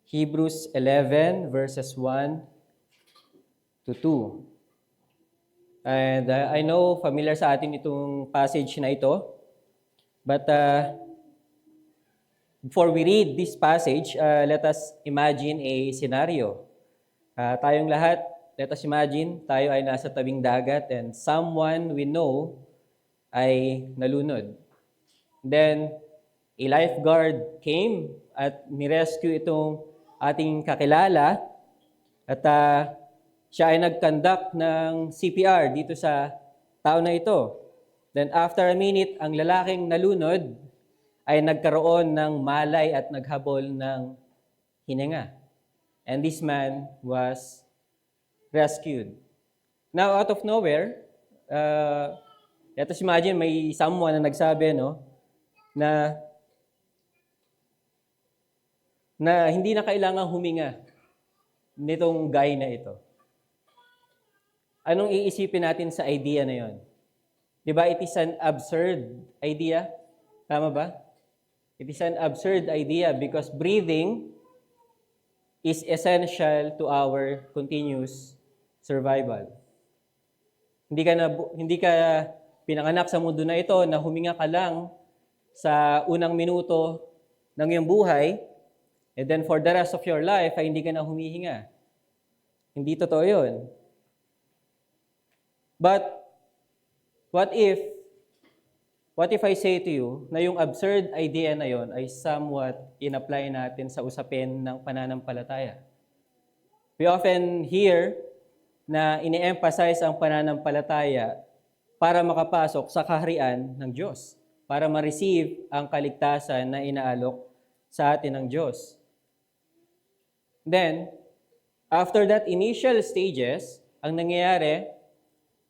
Hebrews 11 verses 1 to 2. And I know familiar sa atin itong passage na ito. But before we read this passage, let us imagine a scenario. Tayong lahat, let us imagine, tayo ay nasa tabing dagat and someone we know ay nalunod. Then, a lifeguard came at nirescue itong ating kakilala at siya ay nag-conduct ng CPR dito sa tao na ito. Then after a minute, ang lalaking nalunod ay nagkaroon ng malay at naghabol ng hininga. And this man was rescued. Now, out of nowhere, let us imagine may someone na nagsabi, na hindi na kailangang huminga nitong guy na ito. Anong iisipin natin sa idea na yon? Diba, it is an absurd idea? Tama ba? It is an absurd idea because breathing is essential to our continuous survival. Hindi ka pinanganak sa mundo na ito na huminga ka lang sa unang minuto ng iyong buhay, and then for the rest of your life ay hindi ka na humihinga. Hindi totoo yun. But what if I say to you na yung absurd idea na yon ay somewhat in-apply natin sa usapin ng pananampalataya? We often hear na ini-emphasize ang pananampalataya para makapasok sa kaharian ng Diyos, para ma-receive ang kaligtasan na inaalok sa atin ng Diyos. Then, after that initial stages, ang nangyayari,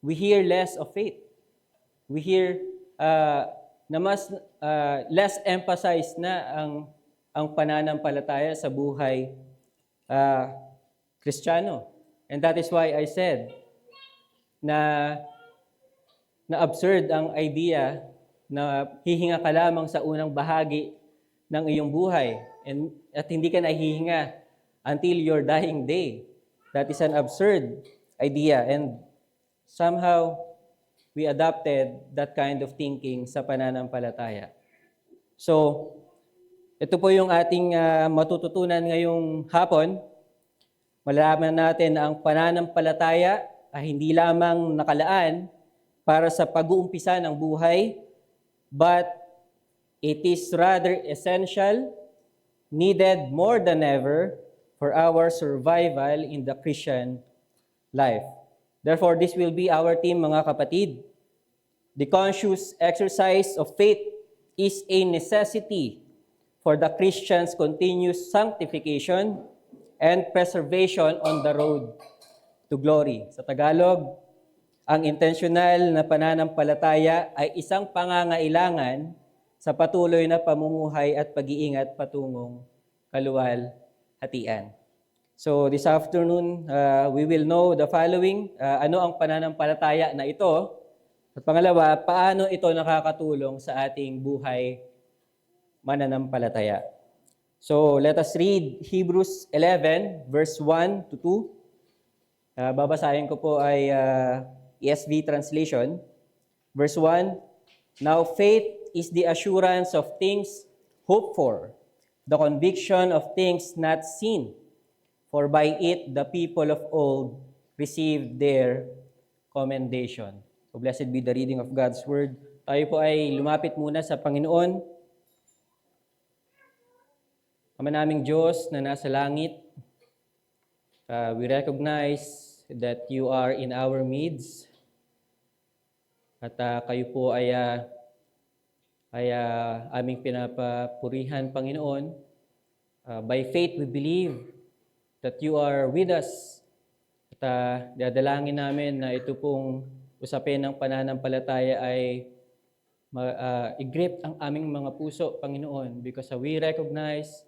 we hear less of faith. We hear na mas less emphasized na ang pananampalataya sa buhay Kristiyano. And that is why I said na absurd ang idea na hihinga ka lamang sa unang bahagi ng iyong buhay at hindi ka nahihinga until your dying day. That is an absurd idea, and somehow we adopted that kind of thinking sa pananampalataya. So, ito po yung ating matututunan ngayong hapon. Malalaman natin na ang pananampalataya ay hindi lamang nakalaan para sa pag-uumpisa ng buhay, but it is rather essential, needed more than ever for our survival in the Christian life. Therefore, this will be our theme, mga kapatid. The conscious exercise of faith is a necessity for the Christian's continuous sanctification and preservation on the road to glory. Sa Tagalog, ang intentional na pananampalataya ay isang pangangailangan sa patuloy na pamumuhay at pag-iingat patungong kaluwalhatian. So this afternoon, we will know the following. Ano ang pananampalataya na ito? At pangalawa, paano ito nakakatulong sa ating buhay mananampalataya? So let us read Hebrews 11, verse 1 to 2. Babasahin ko po ay ESV translation. Verse 1, Now faith is the assurance of things hoped for, the conviction of things not seen. For by it the people of old received their commendation. So blessed be the reading of God's Word. Tayo po ay lumapit muna sa Panginoon. Ama naming Diyos na nasa langit, we recognize that you are in our midst. At kayo po ay aming pinapapurihan, Panginoon. By faith, we believe that you are with us. At dadalangin namin na ito pong usapin ng pananampalataya ay i-grip ang aming mga puso, Panginoon, because we recognize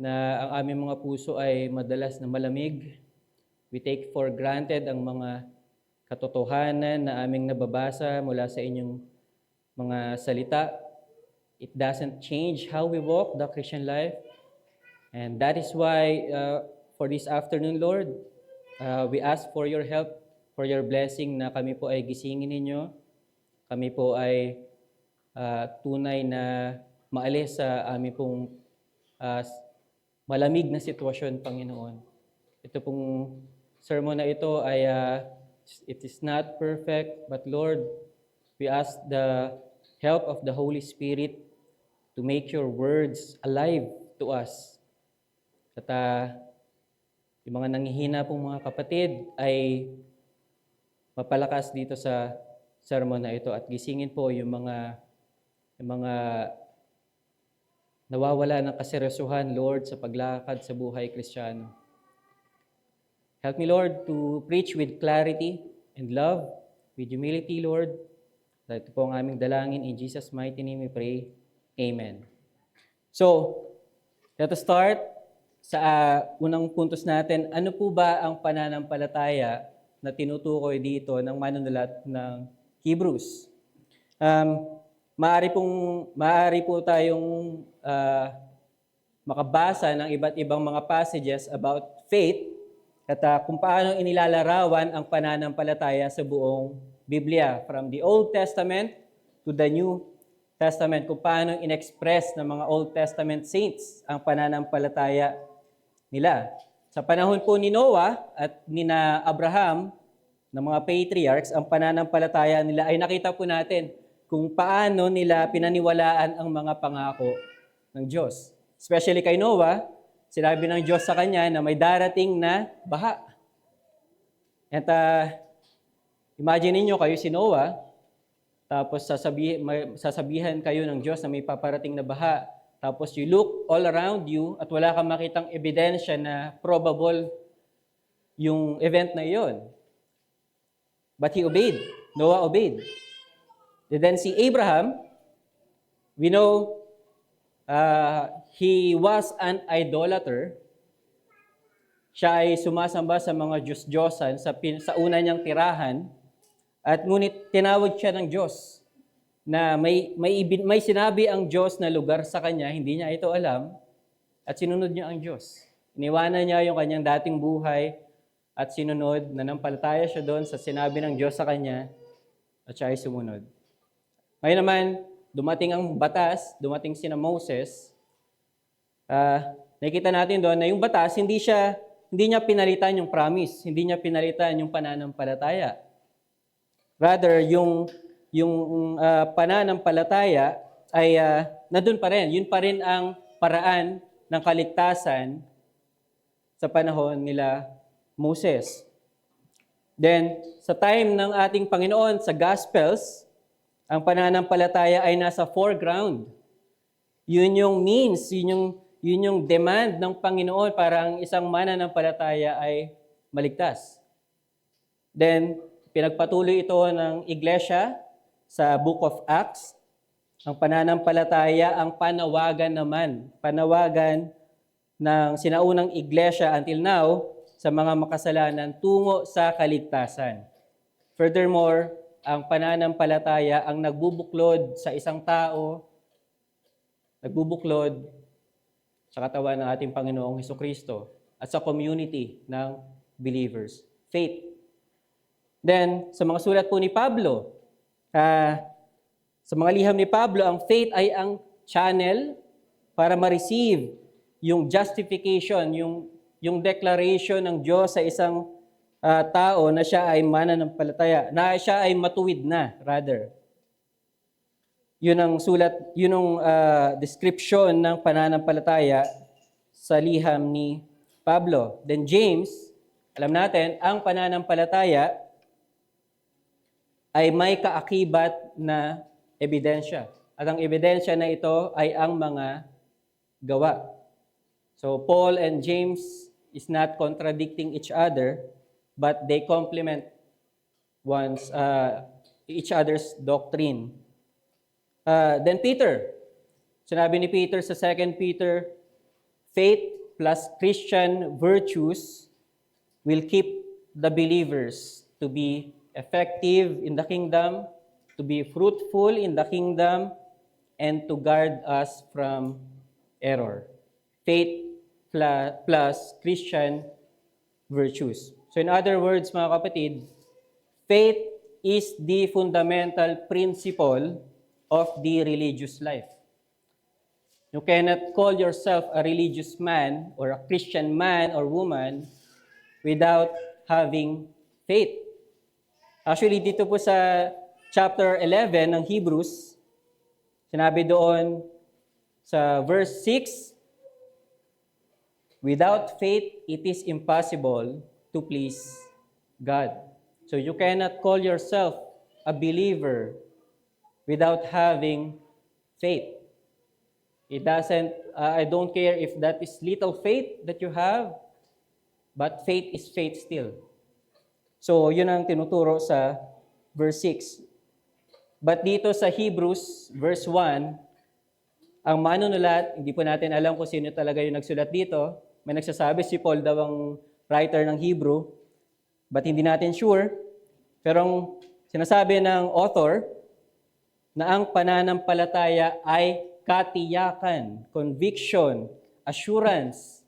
na ang aming mga puso ay madalas na malamig. We take for granted ang mga katotohanan na aming nababasa mula sa inyong mga salita. It doesn't change how we walk the Christian life. And that is why for this afternoon, Lord, we ask for your help, for your blessing na kami po ay gisingin ninyo. Kami po ay tunay na maalis sa aming pong malamig na sitwasyon, Panginoon. Ito pong sermon na ito ay it is not perfect, but Lord, we ask the help of the Holy Spirit to make your words alive to us. At yung mga nanghihina pong mga kapatid ay mapalakas dito sa sermon na ito at gisingin po yung mga nawawala ng kaseryosohan, Lord, sa paglakad sa buhay Kristiyano. Help me, Lord, to preach with clarity and love, with humility, Lord. Ito po ang aming dalangin. In Jesus' mighty name we pray. Amen. So, let us start sa unang puntos natin. Ano po ba ang pananampalataya na tinutukoy dito ng manunulat ng Hebrews? Maaari po tayong makabasa ng iba't ibang mga passages about faith at kung paano inilalarawan ang pananampalataya sa buong Biblia, from the Old Testament to the New Testament, kung paano in-express ng mga Old Testament saints ang pananampalataya nila. Sa panahon po ni Noah at ni Abraham, ng mga patriarchs, ang pananampalataya nila ay nakita po natin kung paano nila pinaniwalaan ang mga pangako ng Diyos. Especially kay Noah, sinabi ng Diyos sa kanya na may darating na baha. At imagine niyo kayo si Noah, tapos sasabihan kayo ng Diyos na may paparating na baha. Tapos you look all around you at wala kang makitang ebidensya na probable yung event na iyon. But he obeyed. Noah obeyed. And then si Abraham, we know he was an idolater. Siya ay sumasamba sa mga Diyos-Diyosan sa una niyang tirahan. At ngunit tinawag siya ng Diyos na may sinabi ang Diyos na lugar sa kanya, hindi niya ito alam, at sinunod niya ang Diyos. Iniwanan niya yung kanyang dating buhay at sinunod, nanampalataya siya doon sa sinabi ng Diyos sa kanya at siya ay sumunod. Ngayon naman, dumating ang batas, dumating sina Moses. Nakikita natin doon na yung batas, hindi niya pinalitan yung promise, hindi niya pinalitan yung pananampalataya. Rather, yung pananampalataya ay nandun pa rin. Yun pa rin ang paraan ng kaligtasan sa panahon nila Moses. Then, sa time ng ating Panginoon, sa Gospels, ang pananampalataya ay nasa foreground. Yun yung means, yun yung demand ng Panginoon para ang isang mananampalataya ay maligtas. Then, pinagpatuloy ito ng Iglesia sa Book of Acts. Ang pananampalataya, ang panawagan naman, panawagan ng sinaunang Iglesia until now sa mga makasalanan tungo sa kaligtasan. Furthermore, ang pananampalataya ang nagbubuklod sa isang tao, nagbubuklod sa katawan ng ating Panginoong Hesukristo at sa community ng believers. Faith. Then, sa mga sulat po ni Pablo, sa mga liham ni Pablo, ang faith ay ang channel para ma-receive yung justification, yung declaration ng Diyos sa isang tao na siya ay mananampalataya, na siya ay matuwid na, rather. Yun ang sulat, yun ang description ng pananampalataya sa liham ni Pablo. Then James, alam natin, ang pananampalataya ay may kaakibat na ebidensya. At ang ebidensya na ito ay ang mga gawa. So Paul and James is not contradicting each other, but they complement each other's doctrine. Then Peter, sinabi ni Peter sa 2 Peter, faith plus Christian virtues will keep the believers to be effective in the kingdom, to be fruitful in the kingdom, and to guard us from error. Faith plus Christian virtues. So in other words, mga kapatid, faith is the fundamental principle of the religious life. You cannot call yourself a religious man or a Christian man or woman without having faith. Actually, dito po sa chapter 11 ng Hebrews, sinabi doon sa verse 6, without faith, it is impossible to please God. So you cannot call yourself a believer without having faith. It doesn't, I don't care if that is little faith that you have, but faith is faith still. So yun ang tinuturo sa verse 6. But dito sa Hebrews, verse 1, ang manunulat, hindi po natin alam kung sino talaga yung nagsulat dito. May nagsasabi si Paul daw ang writer ng Hebrew, but hindi natin sure. Pero ang sinasabi ng author na ang pananampalataya ay katiyakan, conviction, assurance,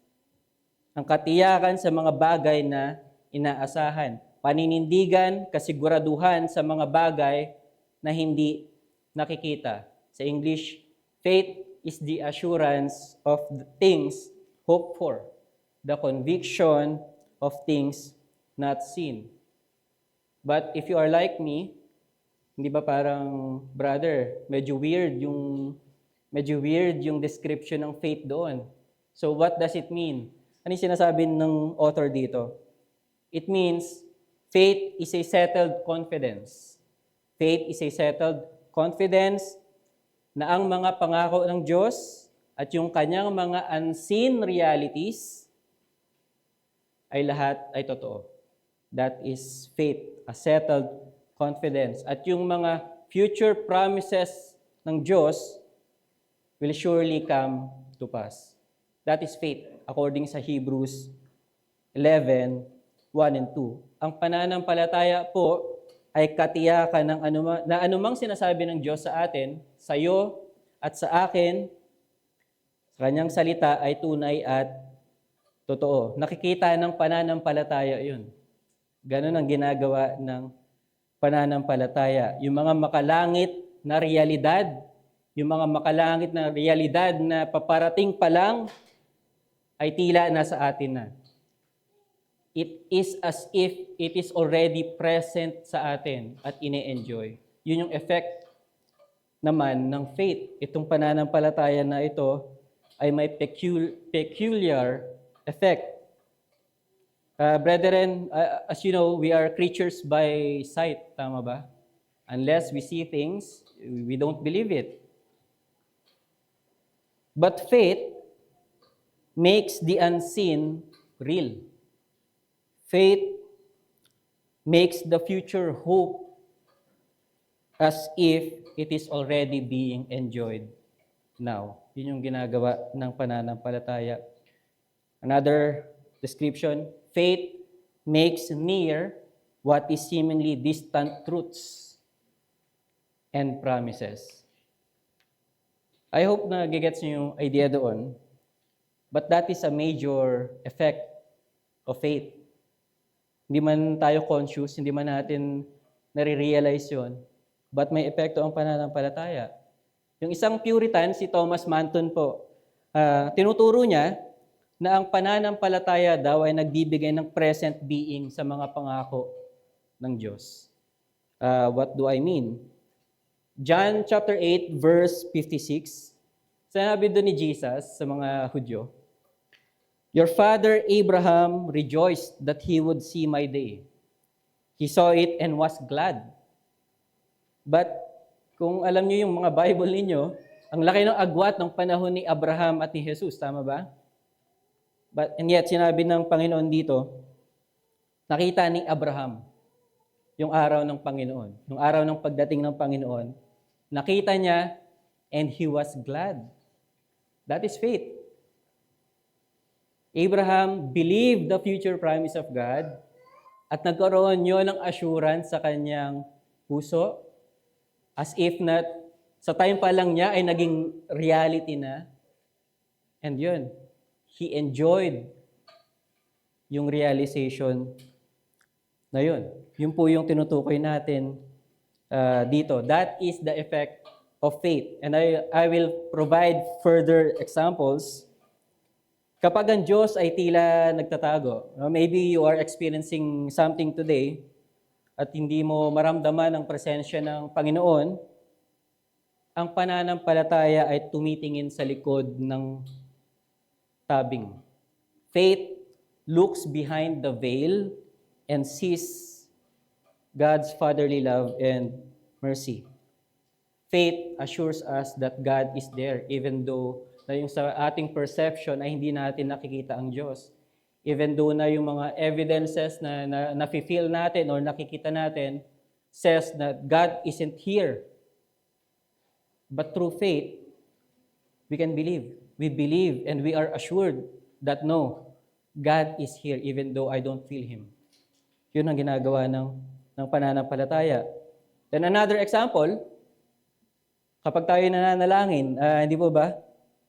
ang katiyakan sa mga bagay na inaasahan, paninindigan, kasiguraduhan sa mga bagay na hindi nakikita. Sa English, faith is the assurance of the things hoped for, the conviction of things not seen. But if you are like me, hindi ba parang, brother, medyo weird yung description ng faith doon. So what does it mean? Ano yung sinasabi ng author dito? It means faith is a settled confidence. Faith is a settled confidence na ang mga pangako ng Diyos at yung kanyang mga unseen realities ay lahat ay totoo. That is faith, a settled confidence. At yung mga future promises ng Diyos will surely come to pass. That is faith, according sa Hebrews 11, 1 and 2. Ang pananampalataya po ay katiyakan ng anumang sinasabi ng Diyos sa atin, sa iyo at sa akin, sa kanyang salita ay tunay at totoo. Nakikita ng pananampalataya yun. Ganun ang ginagawa ng pananampalataya. Yung mga makalangit na realidad, yung mga makalangit na realidad na paparating pa lang, ay tila nasa atin na. It is as if it is already present sa atin at ine-enjoy. Yun yung effect naman ng faith. Itong pananampalataya na ito ay may peculiar effect. Brethren, as you know, we are creatures by sight. Tama ba? Unless we see things, we don't believe it. But faith makes the unseen real. Faith makes the future hope as if it is already being enjoyed now. Yun yung ginagawa ng pananampalataya. Another description, faith makes near what is seemingly distant truths and promises. I hope na gigets niyo yung idea doon. But that is a major effect of faith. Hindi man tayo conscious, hindi man natin nare-realize yun, but may epekto ang pananampalataya. Yung isang Puritan, si Thomas Manton po, tinuturo niya na ang pananampalataya daw ay nagbibigay ng present being sa mga pangako ng Diyos. What do I mean? John chapter 8, verse 56, sinabi doon ni Jesus sa mga Hudyo, your father Abraham rejoiced that he would see my day. He saw it and was glad. But kung alam niyo yung mga Bible ninyo, ang laki ng agwat ng panahon ni Abraham at ni Jesus, tama ba? And yet, sinabi ng Panginoon dito, nakita ni Abraham yung araw ng Panginoon. Yung araw ng pagdating ng Panginoon, nakita niya and he was glad. That is faith. Abraham believed the future promise of God At nagkaroon yun ng assurance sa kanyang puso, as if not, sa time pa lang niya ay naging reality na. And yun, he enjoyed yung realization na yun. Yun po yung tinutukoy natin dito. That is the effect of faith. And I will provide further examples. Kapag ang Diyos ay tila nagtatago, maybe you are experiencing something today at hindi mo maramdaman ang presensya ng Panginoon, ang pananampalataya ay tumitingin sa likod ng tabing. Faith looks behind the veil and sees God's fatherly love and mercy. Faith assures us that God is there even though na yung sa ating perception ay hindi natin nakikita ang Diyos. Even though na yung mga evidences na nafe-feel natin or nakikita natin says that God isn't here. But through faith, we can believe. We believe and we are assured that no, God is here even though I don't feel Him. Yun ang ginagawa ng pananampalataya. Then another example, kapag tayo nananalangin, hindi po ba?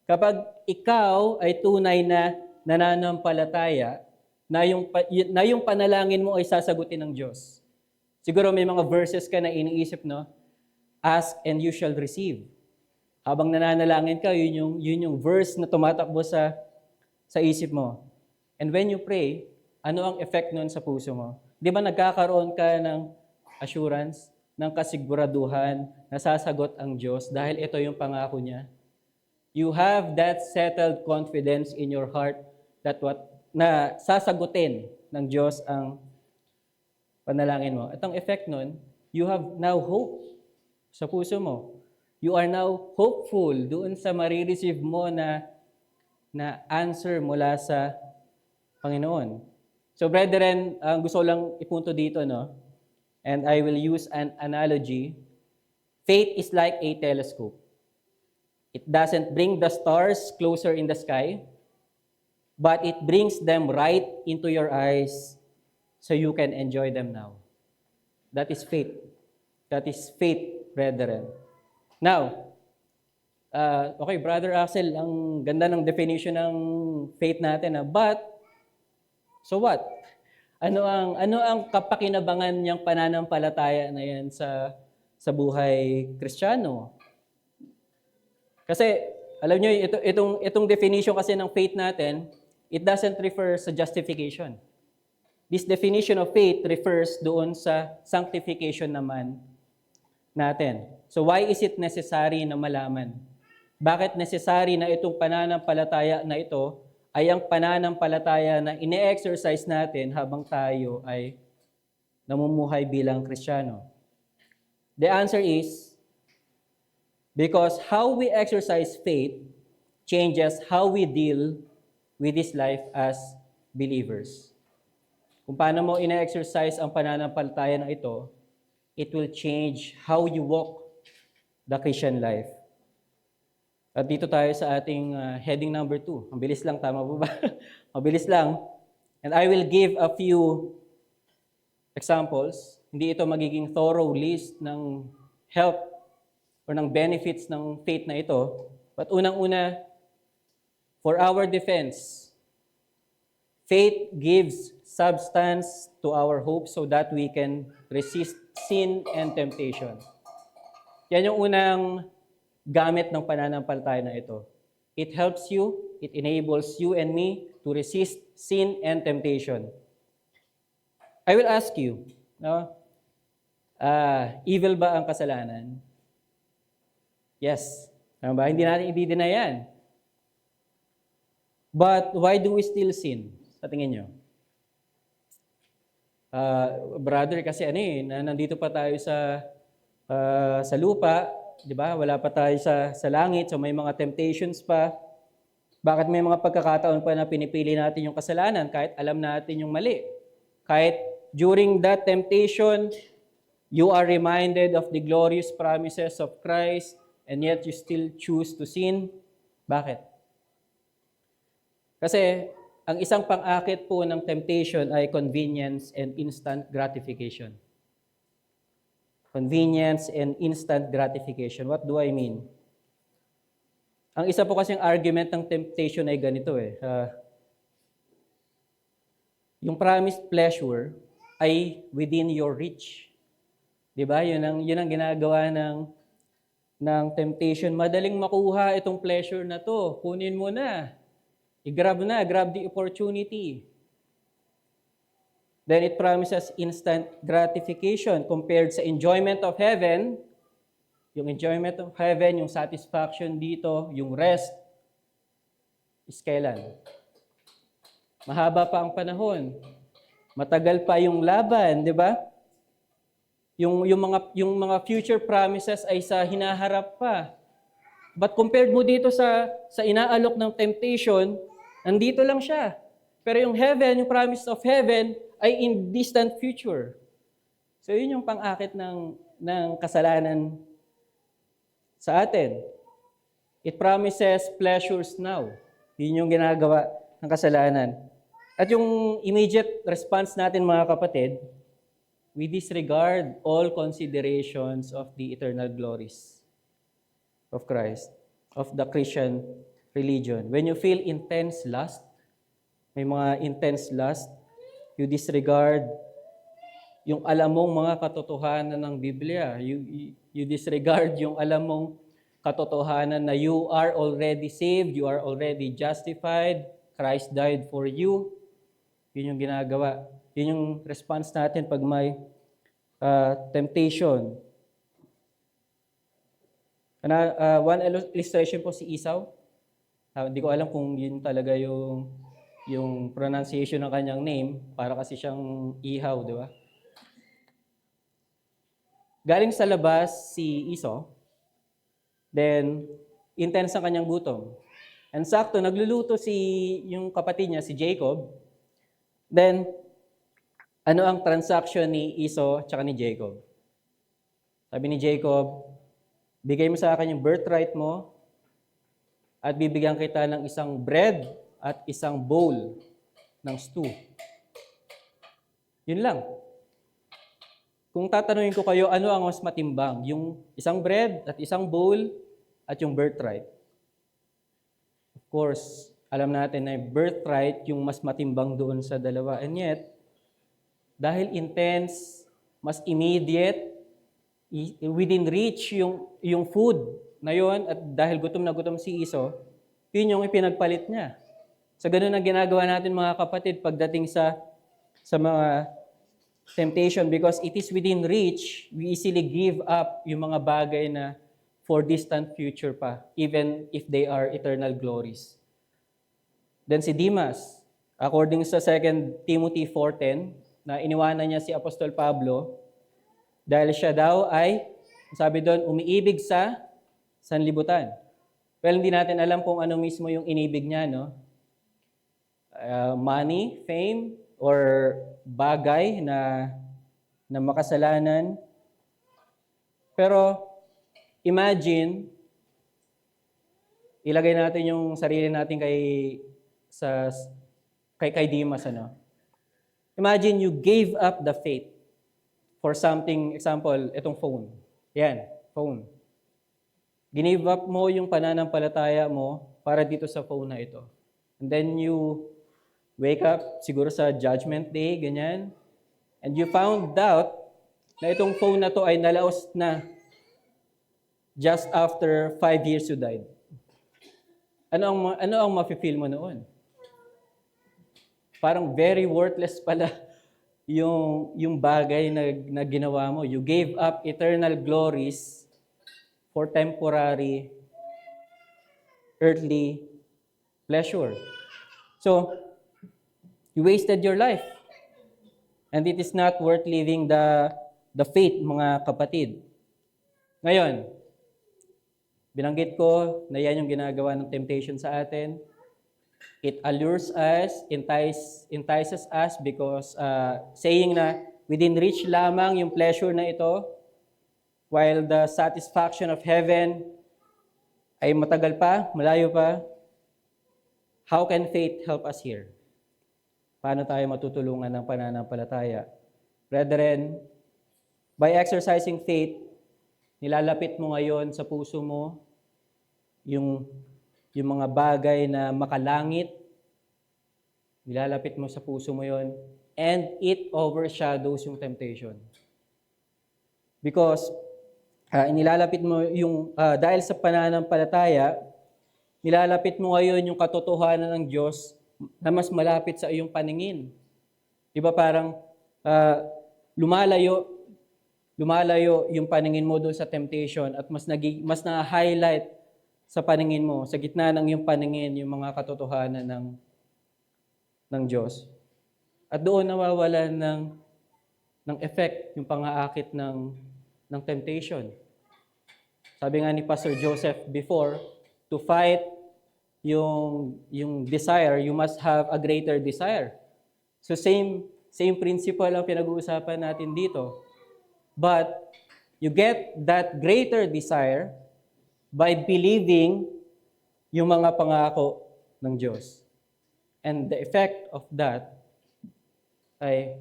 Kapag ikaw ay tunay na nananampalataya, na yung panalangin mo ay sasagutin ng Diyos. Siguro may mga verses ka na iniisip, no? Ask and you shall receive. Habang nananalangin ka, yun yung verse na tumatakbo sa isip mo. And when you pray, ano ang effect nun sa puso mo? Di ba nagkakaroon ka ng assurance, ng kasiguraduhan na sasagot ang Diyos dahil ito yung pangako niya? You have that settled confidence in your heart that na sasagutin ng Diyos ang panalangin mo. At ang effect nun, you have now hope sa puso mo. You are now hopeful doon sa marireceive mo na answer mula sa Panginoon. So brethren, ang gusto lang ipunto dito, no? And I will use an analogy. Faith is like a telescope. It doesn't bring the stars closer in the sky, but it brings them right into your eyes so you can enjoy them now. That is faith. That is faith, brethren. Now, okay, Brother Axel, ang ganda ng definition ng faith natin. But, so what? Ano ang kapakinabangan niyang pananampalataya na yan sa buhay Kristiyano? Kasi, alam niyo, itong definition kasi ng faith natin, it doesn't refer sa justification. This definition of faith refers doon sa sanctification naman natin. So why is it necessary na malaman? Bakit necessary na itong pananampalataya na ito ay ang pananampalataya na ine-exercise natin habang tayo ay namumuhay bilang Kristiyano? The answer is, because how we exercise faith changes how we deal with this life as believers. Kung paano mo ina-exercise ang pananampalataya na ito, it will change how you walk the Christian life. At dito tayo sa ating heading number 2. Ang bilis lang, tama po ba? Mabilis lang. And I will give a few examples. Hindi ito magiging thorough list ng help or ng benefits ng faith na ito. But unang-una, for our defense, faith gives substance to our hope so that we can resist sin and temptation. Yan yung unang gamit ng pananampalataya na ito. It helps you, it enables you and me to resist sin and temptation. I will ask you, no? Evil ba ang kasalanan? Yes. Tama ba? Hindi natin i-deny yan. But why do we still sin? Sa tingin nyo? Brother, kasi nandito pa tayo sa lupa, di ba? Wala pa tayo sa langit, so may mga temptations pa. Bakit may mga pagkakataon pa na pinipili natin yung kasalanan kahit alam natin yung mali? Kahit during that temptation, you are reminded of the glorious promises of Christ, and yet you still choose to sin. Bakit? Kasi Ang isang pang-akit po ng temptation ay convenience and instant gratification. Convenience and instant gratification. What do I mean? Ang isa po kasing argument ng temptation ay ganito yung promised pleasure ay within your reach. 'Di ba? Yun ang ginagawa ng temptation. Madaling makuha itong pleasure na to. Kunin mo na. Grab the opportunity. Then it promises instant gratification compared sa enjoyment of heaven. Yung enjoyment of heaven, yung satisfaction dito, yung rest, is kailan? Mahaba pa ang panahon. Matagal pa yung laban, di ba? Yung mga future promises ay sa hinaharap pa. But compared mo dito sa inaalok ng temptation, nandito lang siya. Pero yung heaven, yung promise of heaven, ay in distant future. So yun yung pang-akit ng kasalanan sa atin. It promises pleasures now. Yun yung ginagawa ng kasalanan. At yung immediate response natin mga kapatid, we disregard all considerations of the eternal glories of Christ, of the Christian religion. When you feel intense lust, may mga intense lust, you disregard yung alam mong mga katotohanan ng Biblia. You disregard yung alam mong katotohanan na you are already saved, you are already justified, Christ died for you. Yun yung ginagawa. Yun yung response natin pag may temptation. One illustration po si Esau. Hindi ko alam kung yun talaga yung pronunciation ng kanyang name, para kasi siyang ihaw, di ba? Galing sa labas si Esau, then intense ang kanyang gutom. And sakto, nagluluto yung kapatid niya, si Jacob. Then, ano ang transaction ni Esau at ni Jacob? Sabi ni Jacob, bigay mo sa akin yung birthright mo at bibigyan kita ng isang bread at isang bowl ng stew. Yun lang. Kung tatanungin ko kayo, ano ang mas matimbang? Yung isang bread at isang bowl at yung birthright? Of course, alam natin na birthright yung mas matimbang doon sa dalawa. And yet, dahil intense, mas immediate, within reach yung food na yun, at dahil gutom na gutom si Esau, yun yung ipinagpalit niya. So, ganun ang ginagawa natin mga kapatid pagdating sa mga temptation, because it is within reach, we easily give up yung mga bagay na for distant future pa, even if they are eternal glories. Then si Demas, according sa 2 Timothy 4:10, na iniwanan niya si Apostol Pablo, dahil siya daw ay, sabi doon, umiibig sa sanlibutan. Well, hindi natin alam kung ano mismo yung inibig niya, no? Money, fame, or bagay na makasalanan. Pero imagine, ilagay natin yung sarili natin kay Demas, ano? Imagine you gave up the faith for something, example, itong phone. Yan, phone. Give up mo yung pananampalataya mo para dito sa phone na ito. And then you wake up, siguro sa judgment day, ganyan, and you found out na itong phone na to ay nalaos na just after 5 years you died. Ano ang mafe-feel mo noon? Parang very worthless pala yung bagay na ginawa mo. You gave up eternal glories for temporary earthly pleasure. So, you wasted your life. And it is not worth living the faith, mga kapatid. Ngayon, binanggit ko na yan yung ginagawa ng temptation sa atin. It allures us, entices us because saying na within reach lamang yung pleasure na ito, while the satisfaction of heaven ay matagal pa, malayo pa. How can faith help us here? paano tayo matutulungan ng pananampalataya. Brethren, by exercising faith, nilalapit mo ngayon sa puso mo yung mga bagay na makalangit, nilalapit mo sa puso mo yon, and it overshadows yung temptation. Because nilalapit mo yung, dahil sa pananampalataya, nilalapit mo ngayon yung katotohanan ng Diyos na mas malapit sa iyong paningin. Di ba parang lumalayo yung paningin mo doon sa temptation at mas na-highlight sa paningin mo, sa gitna ng iyong paningin, yung mga katotohanan ng Diyos. At doon nawawala ng effect yung pang-aakit ng temptation. Sabi nga ni Pastor Joseph before, to fight yung desire, you must have a greater desire. So same principle ang pinag-uusapan natin dito. But you get that greater desire by believing yung mga pangako ng Diyos. And the effect of that ay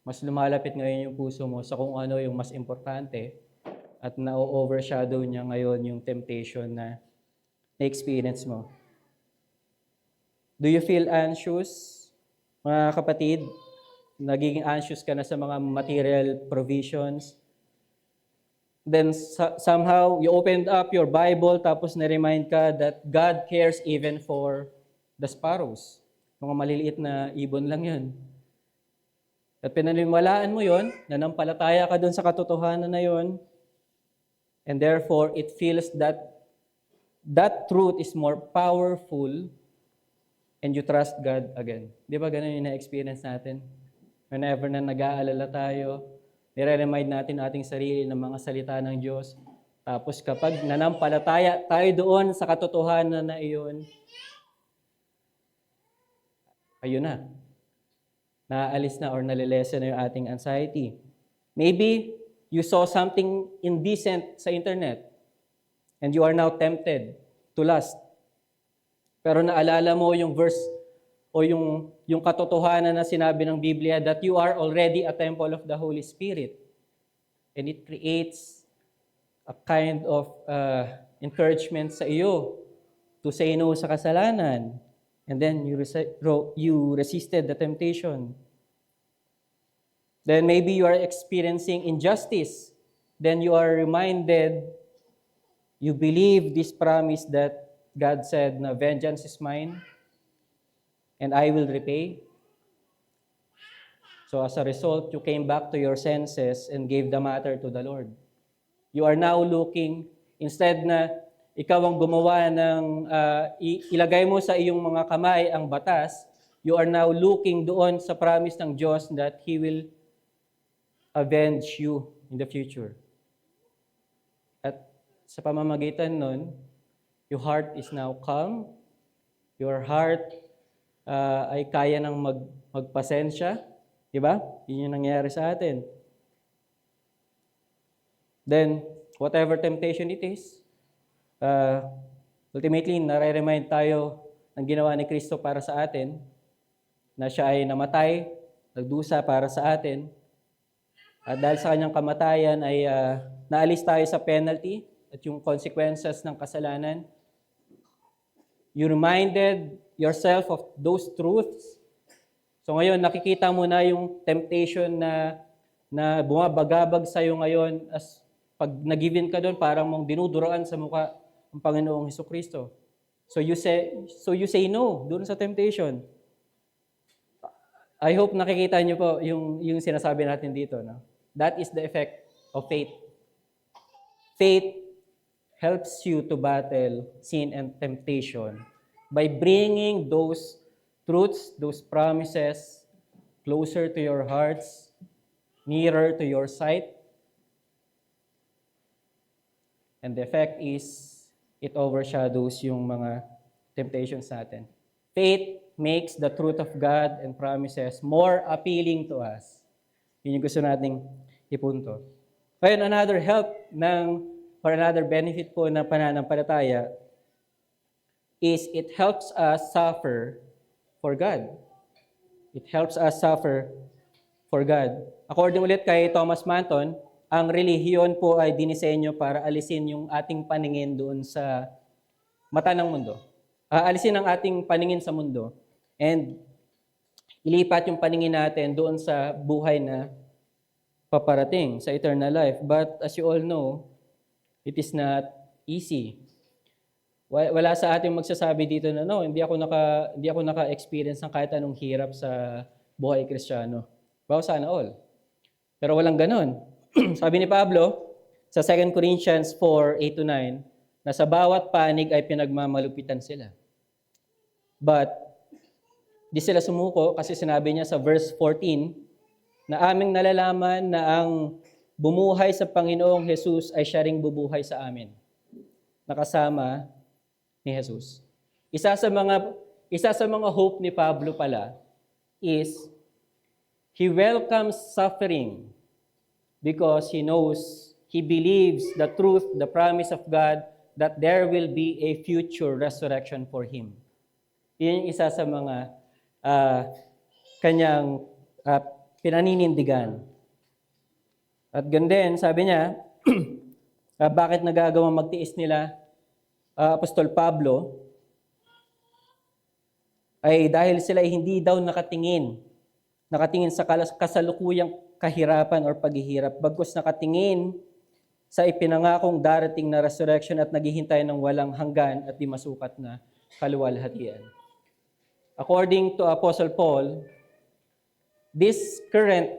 mas lumalapit ngayon yung puso mo sa kung ano yung mas importante at na-overshadow niya ngayon yung temptation na na-experience mo. Do you feel anxious, mga kapatid? Nagiging anxious ka na sa mga material provisions? Then somehow, you opened up your Bible tapos na-remind ka that God cares even for the sparrows. Mga maliliit na ibon lang yun. At pinaniwalaan mo yun, nanampalataya ka dun sa katotohanan na yun, and therefore, it feels that truth is more powerful and you trust God again. Di ba ganun yung na-experience natin? Whenever na nag-aalala tayo, nire-remind natin ating sarili ng mga salita ng Diyos. Tapos kapag nanampalataya tayo doon sa katotohanan na iyon, ayun na. Naaalis na or nalilesen na yung ating anxiety. Maybe you saw something indecent sa internet and you are now tempted to lust. Pero naalala mo yung verse o yung katotohanan na sinabi ng Biblia that you are already a temple of the Holy Spirit. And it creates a kind of encouragement sa iyo to say no sa kasalanan. And then you resisted the temptation. Then maybe you are experiencing injustice. Then you are reminded, you believe this promise that God said na vengeance is mine and I will repay. So as a result, you came back to your senses and gave the matter to the Lord. You are now looking, instead na ikaw ang gumawa ng, ilagay mo sa iyong mga kamay ang batas, you are now looking doon sa promise ng Diyos that He will avenge you in the future. At sa pamamagitan nun, your heart is now calm, your heart ay kaya ng magpasensya, di ba? Yun yung nangyayari sa atin. Then, whatever temptation it is, ultimately, nare-remind tayo ng ginawa ni Kristo para sa atin, na siya ay namatay, nagdusa para sa atin, at dahil sa kanyang kamatayan ay naalis tayo sa penalty at yung consequences ng kasalanan. You reminded yourself of those truths. So ngayon, nakikita mo na yung temptation na bumabagabag sa'yo ngayon as pag nag-given ka doon, parang mong dinuduraan sa mukha ang Panginoong Hesukristo. So you say no doon sa temptation. I hope nakikita niyo po yung sinasabi natin dito. No? That is the effect of faith. Faith helps you to battle sin and temptation by bringing those truths, those promises closer to your hearts, nearer to your sight. And the effect is, it overshadows yung mga temptations natin. Faith makes the truth of God and promises more appealing to us. Yun yung gusto nating ipunto. Ngayon, another help or another benefit po ng pananampalataya is it helps us suffer for God. It helps us suffer for God. According ulit kay Thomas Manton, ang relihiyon po ay dinisenyo para alisin yung ating paningin doon sa mata ng mundo. Alisin ang ating paningin sa mundo and ilipat yung paningin natin doon sa buhay na paparating, sa eternal life. But as you all know, it is not easy. Wala sa ating magsasabi dito na no, hindi ako naka-experience ng kahit anong hirap sa buhay Kristiyano. Wow, sana all. Pero walang ganon. Sabi ni Pablo sa 2 Corinthians 4:8-9 na sa bawat panig ay pinagmamalupitan sila. But di sila sumuko kasi sinabi niya sa verse 14 na aming nalalaman na ang bumuhay sa Panginoong Jesus ay siya ring bubuhay sa amin. Nakasama ni Jesus. Isa sa mga hope ni Pablo pala is he welcomes suffering because he believes the truth, the promise of God that there will be a future resurrection for him. Yun yung isa sa mga kanyang pinaninindigan. At gandin, sabi niya, bakit nagagawang magtiis nila Apostol Pablo ay dahil sila ay hindi daw nakatingin sa kasalukuyang kahirapan or paghihirap, bagkus nakatingin sa ipinangakong darating na resurrection at naghihintay ng walang hanggan at di masukat na kaluwalhatian. According to Apostle Paul, this current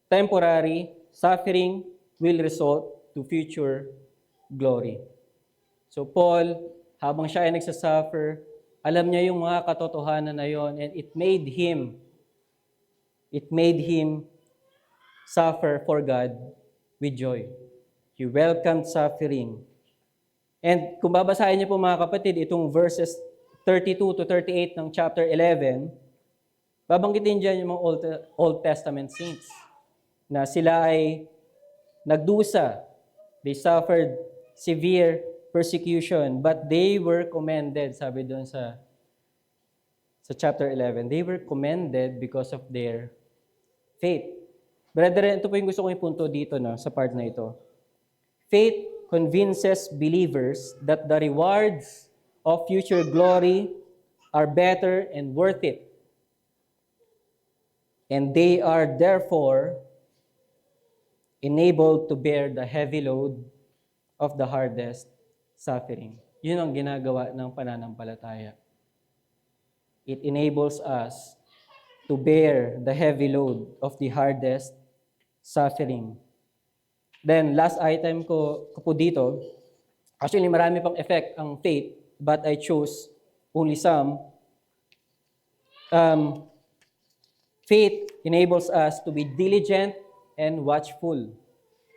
temporary suffering will result to future glory. So Paul, habang siya ay nagsasuffer, alam niya yung mga katotohanan na yon, and it made him suffer for God with joy. He welcomed suffering. And kung babasahin niyo po mga kapatid, itong verses 32-38 ng chapter 11, babanggitin dyan yung mga Old Testament saints na sila ay nagdusa. They suffered severe persecution, but they were commended, sabi doon sa chapter 11. They were commended because of their faith. Brethren, ito po yung gusto kong ipunto dito sa part na ito. Faith convinces believers that the rewards of future glory are better and worth it. And they are therefore enabled to bear the heavy load of the hardest suffering. Yun ang ginagawa ng pananampalataya. It enables us to bear the heavy load of the hardest suffering. Then, last item ko po dito, actually marami pang effect ang faith, but I chose only some. Faith enables us to be diligent and watchful.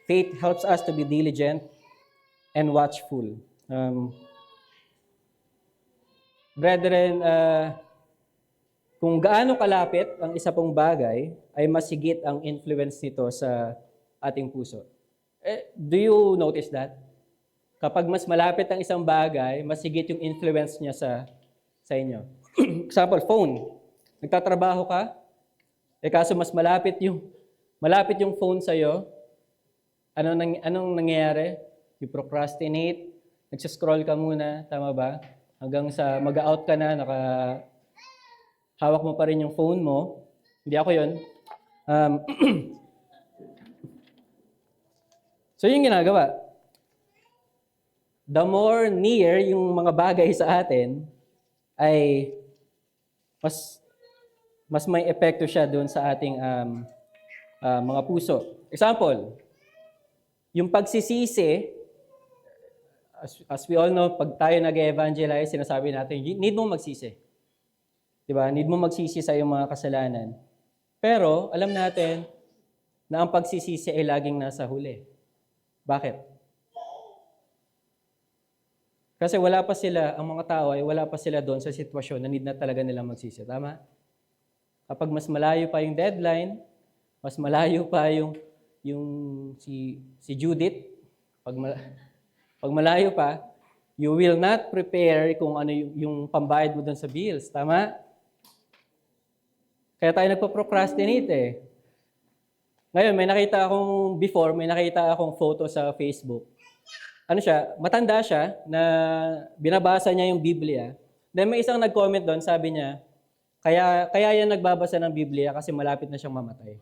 Faith helps us to be diligent and watchful. Brethren, kung gaano kalapit ang isa pong bagay, ay masigit ang influence nito sa ating puso. Do you notice that? Kapag mas malapit ang isang bagay, masigit yung influence niya sa inyo. Example, phone. Nagtatrabaho ka, kaso mas malapit yung phone sa'yo, anong nangyayari? You procrastinate, nagsascroll ka muna, tama ba? Hanggang sa mag-out ka na, hawak mo pa rin yung phone mo. Hindi ako yun. So yung ginagawa. The more near yung mga bagay sa atin, ay mas may epekto siya doon sa ating mga puso. Example, yung pagsisisi, as we all know, pag tayo nag-evangelize, sinasabi natin, need mo magsisi. Diba? Need mo magsisi sa iyong mga kasalanan. Pero, alam natin na ang pagsisisi ay laging nasa huli. Bakit? Kasi ang mga tao ay wala pa sila doon sa sitwasyon na need na talaga nilang magsisi. Tama? Kapag mas malayo pa yung deadline, mas malayo pa yung si Judith, pag malayo pa, you will not prepare kung ano yung pambayad mo doon sa bills. Tama? Kaya tayo nagpo-procrastinate eh. Ngayon, may nakita akong photo sa Facebook. Ano siya, matanda siya na binabasa niya yung Biblia. Then may isang nag-comment doon, sabi niya, kaya yan nagbabasa ng Biblia kasi malapit na siyang mamatay.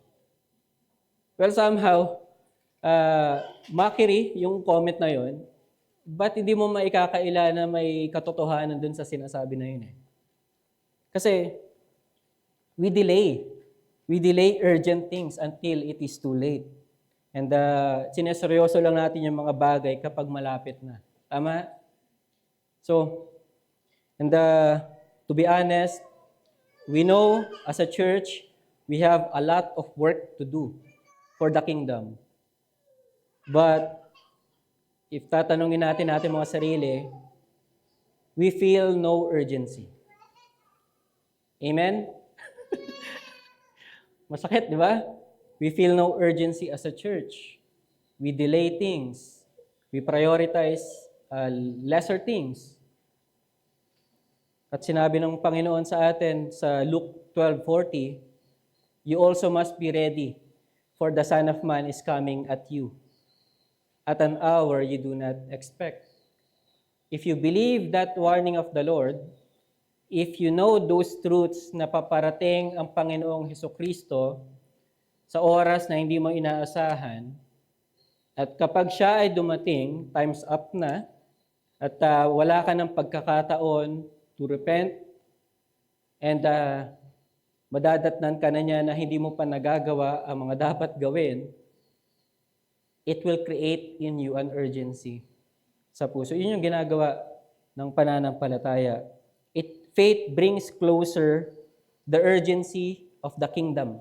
Well, somehow, mockery yung comment na yon, ba't hindi mo maikakaila na may katotohanan dun sa sinasabi na yun eh? Kasi, we delay urgent things until it is too late. And sineseryoso lang natin yung mga bagay kapag malapit na. Tama? So, and to be honest, we know as a church, we have a lot of work to do for the kingdom. But, if tatanungin natin mga sarili, we feel no urgency. Amen? Masakit, di ba? We feel no urgency as a church. We delay things. We prioritize lesser things. At sinabi ng Panginoon sa atin sa Luke 12:40, you also must be ready, for the Son of Man is coming at you at an hour you do not expect. If you believe that warning of the Lord, if you know those truths na paparating ang Panginoong Hesukristo sa oras na hindi mo inaasahan, at kapag siya ay dumating, time's up na, at wala ka ng pagkakataon to repent, and madadatnan ka na niya na hindi mo pa nagagawa ang mga dapat gawin, it will create in you an urgency sa puso. Yun yung ginagawa ng pananampalataya. Faith brings closer the urgency of the kingdom.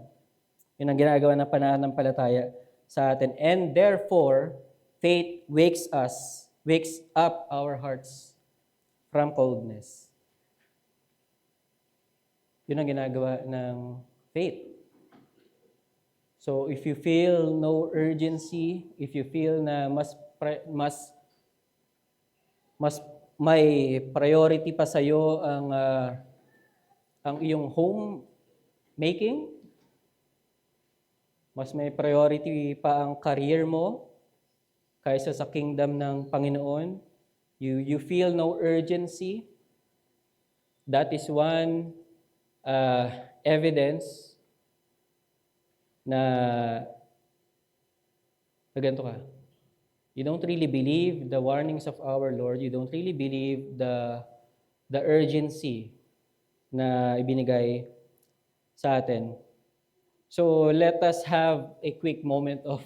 Yun ang ginagawa ng pananampalataya sa atin. And therefore, faith wakes up our hearts from coldness. Yun ang ginagawa ng faith. So if you feel no urgency, if you feel na mas may priority pa sa iyo ang iyong home making, mas may priority pa ang career mo kaysa sa kingdom ng Panginoon, you feel no urgency, that is one evidence na ganito ka. You don't really believe the warnings of our Lord. You don't really believe the urgency na ibinigay sa atin. So let us have a quick moment of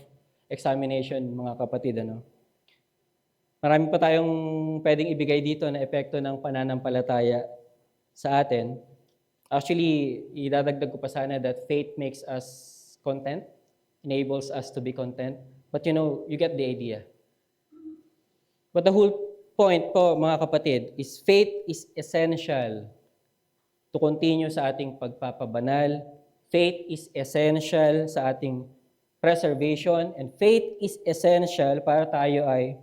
examination, mga kapatid. Marami pa tayong pwedeng ibigay dito na epekto ng pananampalataya sa atin. Actually, idadagdag ko pa sana that faith makes us content, enables us to be content. But you get the idea. But the whole point po, mga kapatid, is faith is essential to continue sa ating pagpapabanal. Faith is essential sa ating preservation. And faith is essential para tayo ay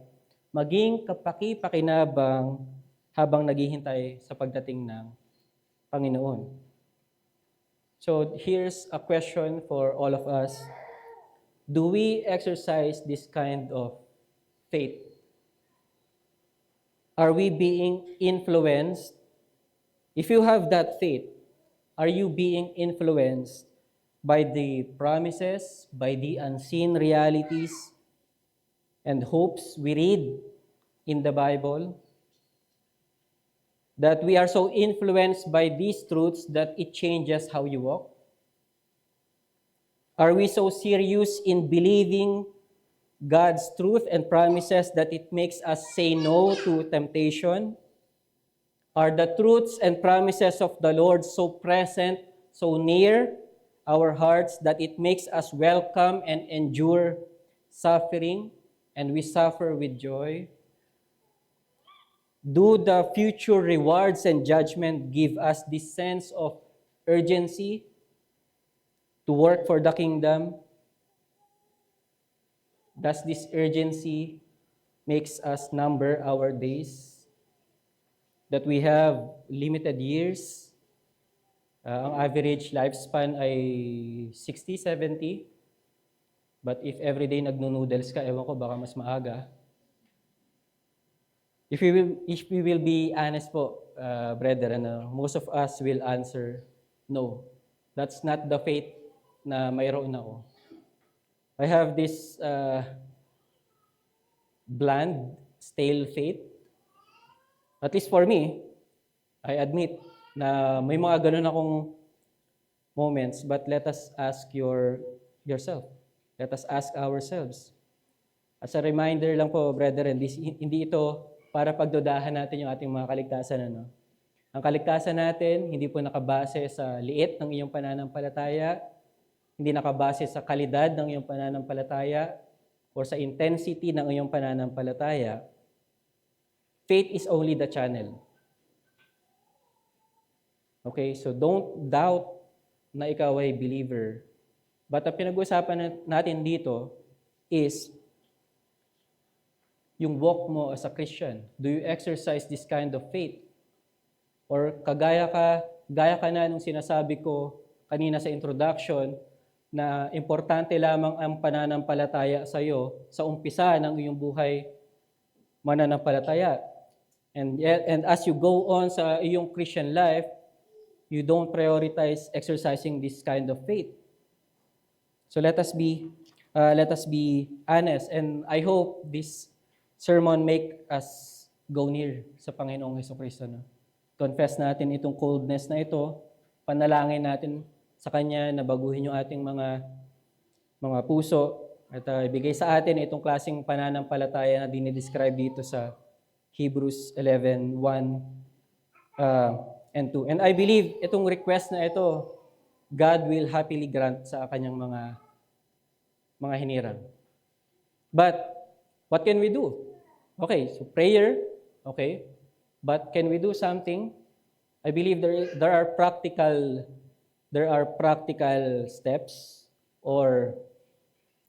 maging kapaki-pakinabang habang naghihintay sa pagdating ng Panginoon. So here's a question for all of us. Do we exercise this kind of faith? Are we being influenced? If you have that faith, are you being influenced by the promises, by the unseen realities and hopes we read in the Bible? That we are so influenced by these truths that it changes how you walk? Are we so serious in believing God's truth and promises that it makes us say no to temptation? Are the truths and promises of the Lord so present, so near our hearts that it makes us welcome and endure suffering, and we suffer with joy? Do the future rewards and judgment give us this sense of urgency to work for the kingdom? Does this urgency makes us number our days? That we have limited years Ang average lifespan ay 60, 70. But if everyday nagno-noodles ka, ewan ko, baka mas maaga. If we will be honest po, brethren, most of us will answer, no. That's not the faith na mayroon ako. I have this bland, stale faith. At least for me, I admit na may mga ganun akong moments, but let us ask yourself. Let us ask ourselves. As a reminder lang po, brethren, hindi ito para pagdudahan natin yung ating mga kaligtasan. Ang kaligtasan natin, hindi po nakabase sa liit ng iyong pananampalataya, hindi nakabase sa kalidad ng iyong pananampalataya, or sa intensity ng iyong pananampalataya. Faith is only the channel. Okay, so don't doubt na ikaw ay believer. But ang pinag-uusapan natin dito is yung walk mo as a Christian. Do you exercise this kind of faith? Or gaya ka na nung sinasabi ko kanina sa introduction na importante lamang ang pananampalataya sa iyo sa umpisa ng iyong buhay mananampalataya. And as you go on sa iyong Christian life, you don't prioritize exercising this kind of faith. So let us be honest, and I hope this sermon make us go near sa Panginoong Jesucristo. Confess natin itong coldness na ito, panalangin natin sa Kanya na baguhin yung ating mga puso at ibigay sa atin itong klaseng pananampalataya na dinidescribe dito sa Hebrews 11:1 and 2. And I believe itong request na ito, God will happily grant sa Kanyang mga hinirang. But what can we do? Okay, so prayer, okay. But can we do something? I believe there are practical steps or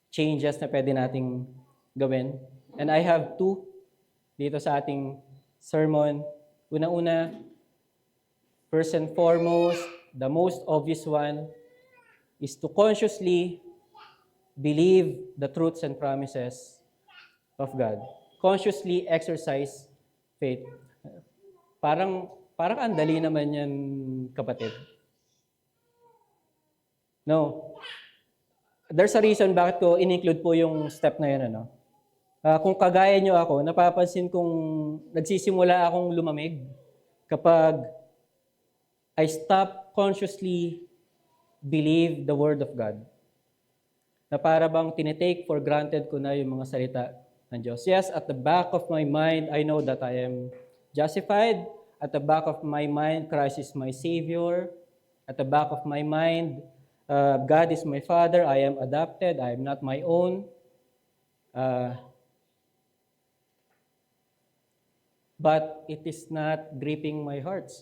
changes na pwede nating gawin. And I have two dito sa ating sermon. Una-una, first and foremost, the most obvious one is to consciously believe the truths and promises of God. Consciously exercise faith. Parang ang dali naman yan, kapatid. No. There's a reason bakit ko in-include po yung step na yun. Kung kagaya nyo ako, napapansin kong nagsisimula akong lumamig kapag I stop consciously believe the Word of God. Na para bang tinitake for granted ko na yung mga salita ng Diyos. Yes, at the back of my mind, I know that I am justified. At the back of my mind, Christ is my Savior. At the back of my mind, God is my Father. I am adopted. I am not my own. But it is not gripping my heart.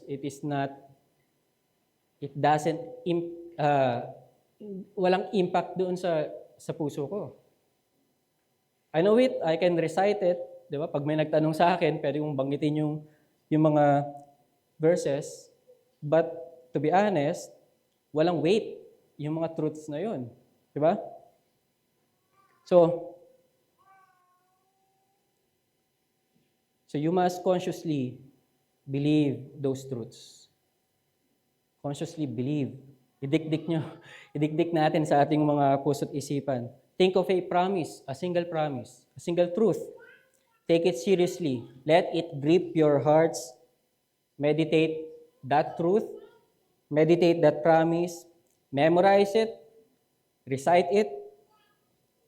Walang impact doon sa puso ko. I know it, I can recite it, di ba? Pag may nagtanong sa akin, pwede kong banggitin yung mga verses, but to be honest, walang weight yung mga truths na yun. Di ba? So you must consciously believe those truths. Consciously believe. Idikdik natin sa ating mga puso't isipan. Think of a promise, a single truth. Take it seriously. Let it grip your hearts. Meditate that truth. Meditate that promise. Memorize it. Recite it.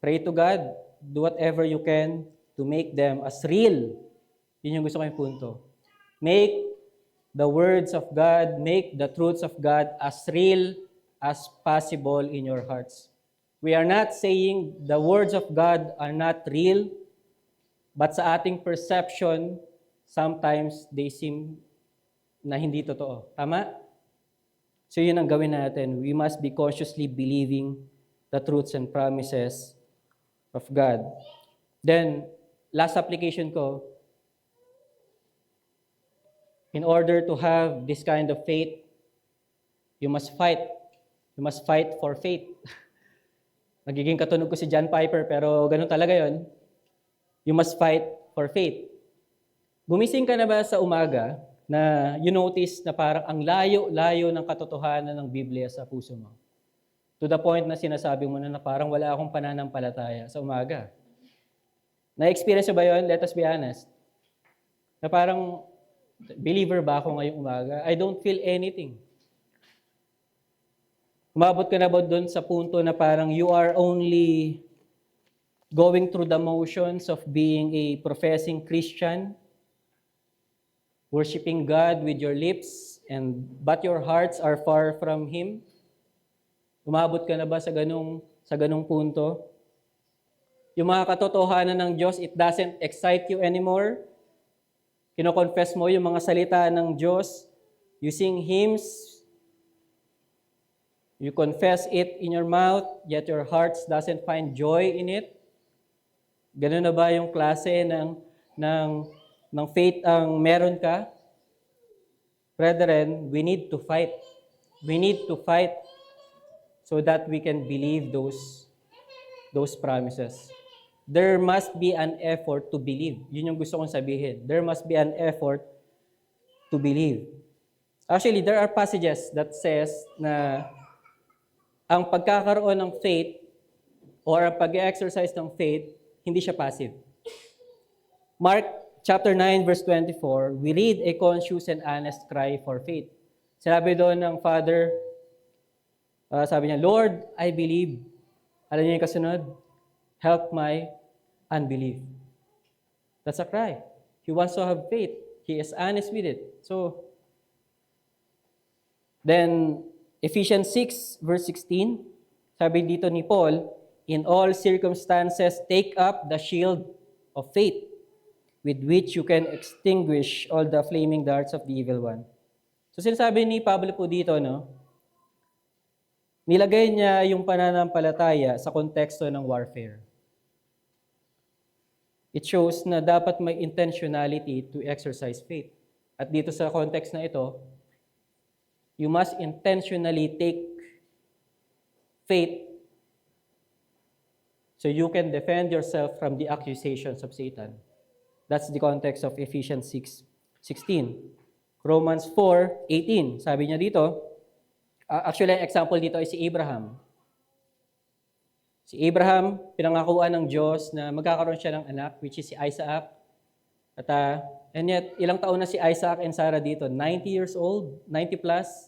Pray to God. Do whatever you can to make them as real. Yun yung gusto ko yung punto. Make the words of God, make the truths of God as real as possible in your hearts. We are not saying the words of God are not real, but sa ating perception, sometimes they seem na hindi totoo. Tama? So yun ang gawin natin. We must be consciously believing the truths and promises of God. Then, last application ko, in order to have this kind of faith, You must fight. You must fight for faith. Nagiging katunog ko si John Piper, pero ganun talaga yon. You must fight for faith. Gumising ka na ba sa umaga na you notice na parang ang layo-layo ng katotohanan ng Biblia sa puso mo? To the point na sinasabi mo na parang wala akong pananampalataya sa umaga. Na-experience ba yon? Let us be honest. Na parang, believer ba ako ngayong umaga? I don't feel anything. Umabot ka na ba doon sa punto na parang you are only going through the motions of being a professing Christian, worshiping God with your lips, but your hearts are far from Him? Umabot ka na ba sa ganung punto? Yung mga katotohanan ng Diyos, it doesn't excite you anymore. Kino-confess mo yung mga salita ng Diyos. You sing hymns. You confess it in your mouth, yet your heart doesn't find joy in it. Ganun na ba yung klase ng faith ang meron ka? Brethren, we need to fight. We need to fight so that we can believe those promises. There must be an effort to believe. Yun yung gusto kong sabihin. There must be an effort to believe. Actually, there are passages that says na ang pagkakaroon ng faith or ang pag-exercise ng faith, hindi siya passive. Mark chapter 9 verse 24, we read a conscious and honest cry for faith. Sinabi doon ng Father, sabi niya, Lord, I believe. Alam niyo yung kasunod? Help my unbelief. That's a cry. He wants to have faith. He is honest with it. So, then, Ephesians 6, verse 16, sabi dito ni Paul, in all circumstances, take up the shield of faith, with which you can extinguish all the flaming darts of the evil one. So sinasabi ni Pablo po dito, nilagay niya yung pananampalataya sa konteksto ng warfare. It shows na dapat may intentionality to exercise faith. At dito sa context na ito, you must intentionally take faith so you can defend yourself from the accusations of Satan. That's the context of Ephesians 6:16. Romans 4:18. Sabi niya dito, actually, ang example dito ay si Abraham. Si Abraham, pinangakuan ng Diyos na magkakaroon siya ng anak, which is si Isaac. And yet, ilang taon na si Isaac and Sarah dito? 90 years old? 90 plus?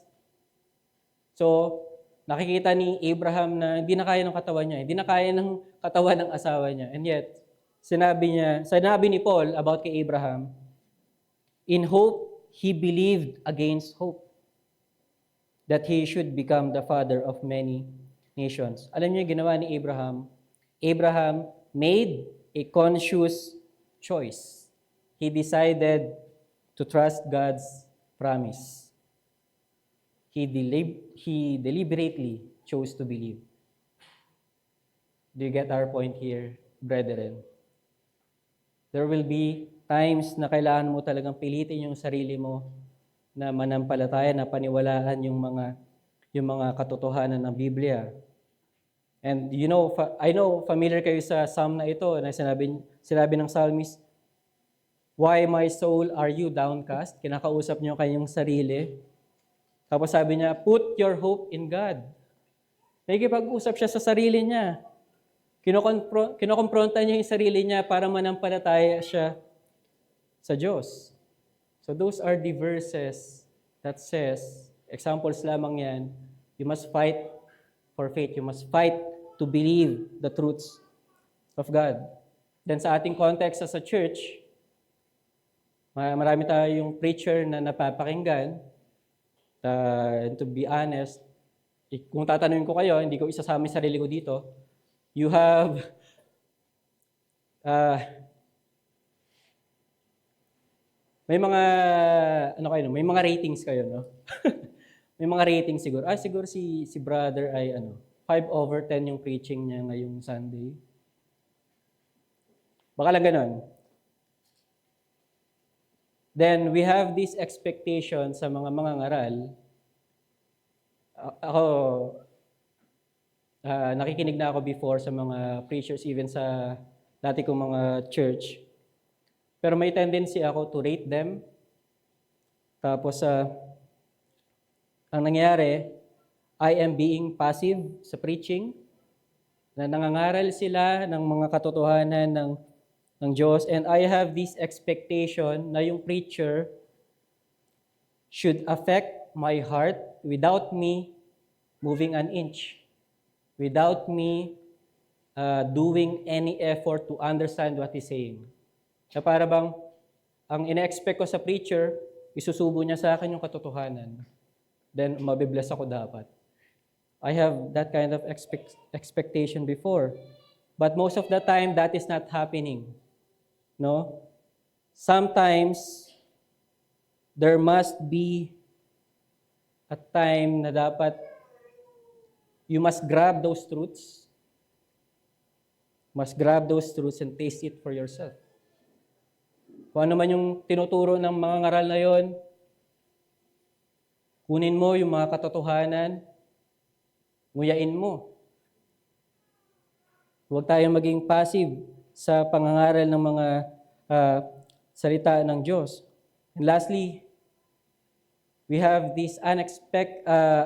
So, nakikita ni Abraham na hindi na kaya ng katawan niya. Hindi na kaya ng katawan ng asawa niya. And yet, sinabi ni Paul about kay Abraham, in hope, he believed against hope that he should become the father of many nations. Alam niyo yung ginawa ni Abraham? Abraham made a conscious choice. He decided to trust God's promise. He deliberately chose to believe. Do you get our point here, brethren? There will be times na kailangan mo talagang pilitin yung sarili mo na manampalataya, na paniwalaan yung mga katotohanan ng Biblia. And I know familiar kayo sa psalm na ito na sinabi ng psalmist, why my soul are you downcast? Kinakausap niyo kayong sarili. Tapos sabi niya, put your hope in God. Nakikipag-usap siya sa sarili niya. Kinokompronta niya yung sarili niya para manampalataya siya sa Diyos. So those are the verses that says, examples lamang yan, you must fight for faith. You must fight to believe the truths of God. Then sa ating context as a church, marami tayong preacher na napapakinggan. And to be honest, kung tatanungin ko kayo, hindi ko isasama yung sarili ko dito, you have may mga ratings kayo, no? May mga ratings siguro. Siguro si brother ay 5/10 yung preaching niya ngayong Sunday. Baka lang ganon. Then we have this expectation sa mga mangangaral Ako, nakikinig na ako before sa mga preachers, even sa dati kong mga church. Pero may tendency ako to rate them. Tapos, ang nangyayari, I am being passive sa preaching, na nangangaral sila ng mga katotohanan ng Diyos, and I have this expectation na yung preacher should affect my heart without me moving an inch, without me doing any effort to understand what he's saying. Na para bang, ang ina-expect ko sa preacher, isusubo niya sa akin yung katotohanan. Then, mabibless ako dapat. I have that kind of expectation before. But most of the time, that is not happening. No? Sometimes, there must be a time na dapat you must grab those truths. Must grab those truths and taste it for yourself. Kung ano man yung tinuturo ng mga ngaral na yon, kunin mo yung mga katotohanan, nguyain mo. Huwag tayong maging passive sa pangangaral ng mga salita ng Diyos. And lastly, we have this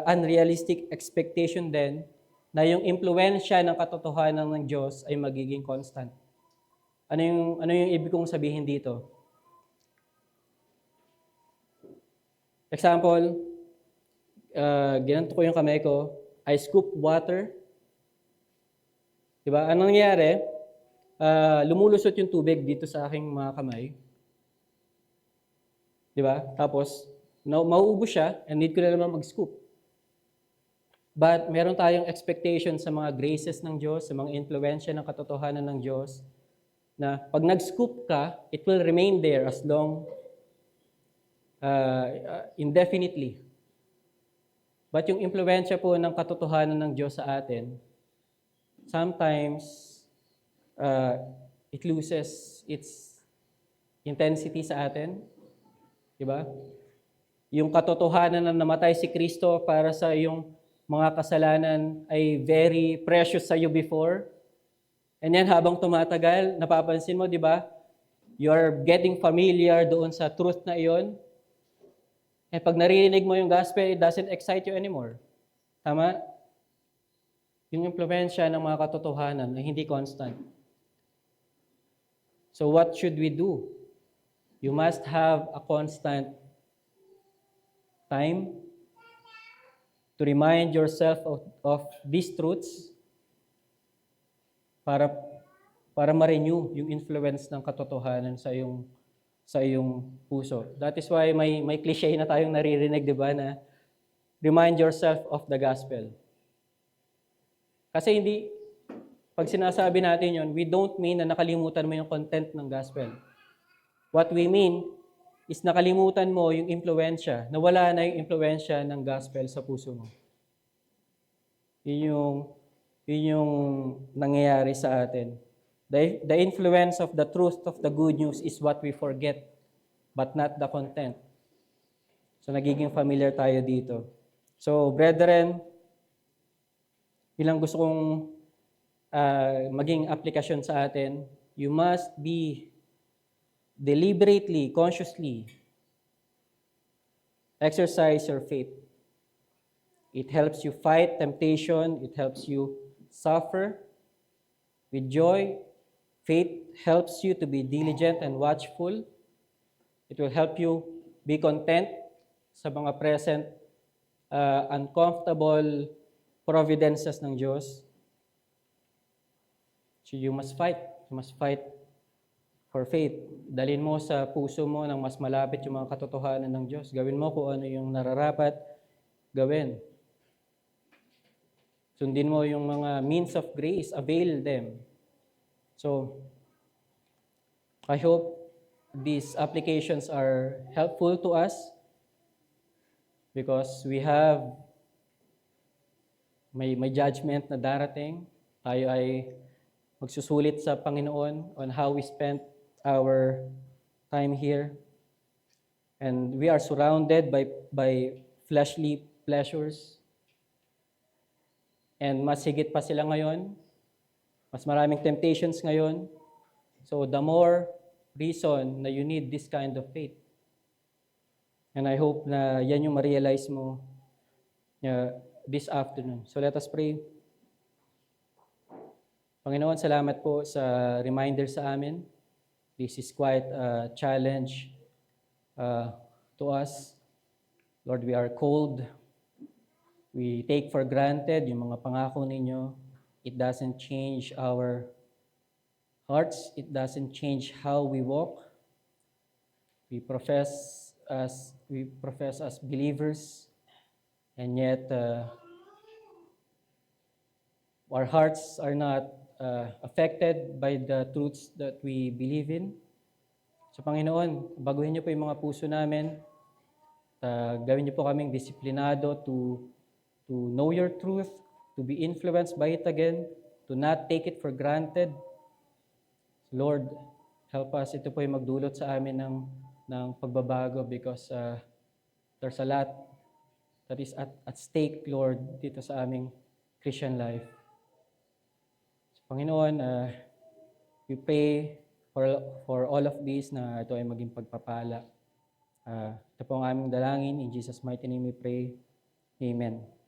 unrealistic expectation then na yung impluwensya ng katotohanan ng Diyos ay magiging constant. Ano yung ibig kong sabihin dito? Example, ginanto ko yung kamay ko, I scoop water. Diba? Anong nangyayari? Lumulusot yung tubig dito sa aking mga kamay. Diba? Tapos, mauubos siya and need ko na naman mag-scoop. But meron tayong expectation sa mga graces ng Diyos, sa mga influensya ng katotohanan ng Diyos, na pag nag-scoop ka, it will remain there as long, indefinitely. But yung influensya po ng katotohanan ng Diyos sa atin, sometimes it loses its intensity sa atin. Diba? Yung katotohanan na namatay si Kristo para sa iyong mga kasalanan ay very precious sa iyo before. And then habang tumatagal, napapansin mo, di ba? You're getting familiar doon sa truth na iyon. Eh pag naririnig mo yung gospel, it doesn't excite you anymore. Tama? Yung impluwensya ng mga katotohanan na hindi constant. So what should we do? You must have a constant time to remind yourself of these truths para ma-renew yung influence ng katotohanan sa iyong puso. That is why may cliche na tayong naririnig, di ba, na remind yourself of the gospel. Kasi pag sinasabi natin yon, we don't mean na nakalimutan mo yung content ng gospel. What we mean is nakalimutan mo yung impluwensya, nawala na yung impluwensya ng gospel sa puso mo. Yun yung nangyayari sa atin. The influence of the truth of the good news is what we forget, but not the content. So nagiging familiar tayo dito. So brethren, ilang gusto kong maging aplikasyon sa atin, you must be deliberately, consciously exercise your faith. It helps you fight temptation. It helps you suffer with joy. Faith helps you to be diligent and watchful. It will help you be content sa mga present uncomfortable providences ng Diyos. So you must fight. You must fight for faith. Dalhin mo sa puso mo ng mas malapit yung mga katotohanan ng Diyos. Gawin mo kung ano yung nararapat gawin. Sundin mo yung mga means of grace. Avail them. So, I hope these applications are helpful to us because we have may judgment na darating. Tayo ay magsusulit sa Panginoon on how we spent our time here. And we are surrounded by fleshly pleasures. And mas higit pa sila ngayon. Mas maraming temptations ngayon. So the more reason na you need this kind of faith. And I hope na yan yung ma-realize mo this afternoon. So let us pray. Panginoon, salamat po sa reminder sa amin. This is quite a challenge to us. Lord, we are cold. We take for granted yung mga pangako ninyo. It doesn't change our hearts. It doesn't change how we walk. We profess as believers, and yet our hearts are not affected by the truths that we believe in. So Panginoon, baguhin niyo po yung mga puso namin. Gawin niyo po kaming disiplinado to know your truth, to be influenced by it again, to not take it for granted. Lord, help us. Ito po yung magdulot sa amin ng pagbabago because there's a lot that is at stake, Lord, dito sa aming Christian life. So, Panginoon, we pray for all of this na ito ay maging pagpapala. Ito po ang aming dalangin. In Jesus' mighty name we pray. Amen.